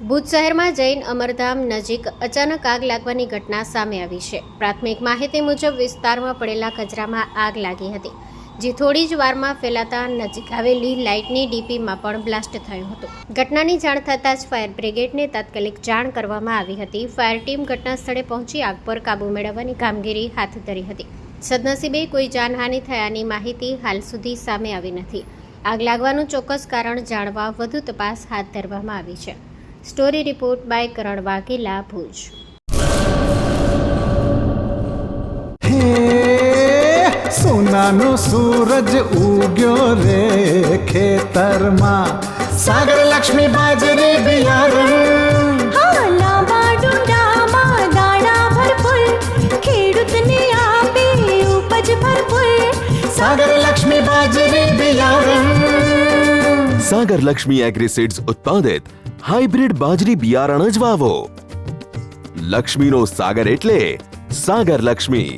ભુજ શહેરમાં જૈન અમરધામ નજીક અચાનક આગ લાગવાની ઘટના સામે આવી છે। પ્રાથમિક માહિતી મુજબ વિસ્તારમાં પડેલા કચરામાં આગ લાગી હતી, જે થોડી જ વારમાં ફેલાતા નજીક આવેલી લાઇટની ડીપીમાં પણ બ્લાસ્ટ થયું હતું। ઘટનાની જાણ થતાં જ ફાયર બ્રિગેડને તાત્કાલિક જાણ કરવામાં આવી હતી। ફાયર ટીમ ઘટના સ્થળે પહોંચી આગ પર કાબૂ મેળવવાની કામગીરી હાથ ધરી હતી। સદનસીબે કોઈ જાનહાનિ થયાની માહિતી હાલ સુધી સામે આવી નથી। આગ લાગવાનું ચોક્કસ કારણ જાણવા વધુ તપાસ હાથ ધરવામાં આવી છે। સ્ટોરી રિપોર્ટ બાય કરણ વાઘેલા, ભુજ। સોનાનો સૂરજ ઉગ્યો રે ખેતરમાં, સાગર લક્ષ્મી બાજરી બિયારણ, લાંબા ડુંડામાં દાણા ભરપૂર, ખેડૂતને આપે ઉપજ ભરપૂર। સાગર લક્ષ્મી બાજરી બિયારણ। સાગર લક્ષ્મી એગ્રીસીડ્સ ઉત્પાદિત હાઇબ્રિડ બાજરી બિયારણ જ વાવો। લક્ષ્મીનો સાગર એટલે સાગર લક્ષ્મી।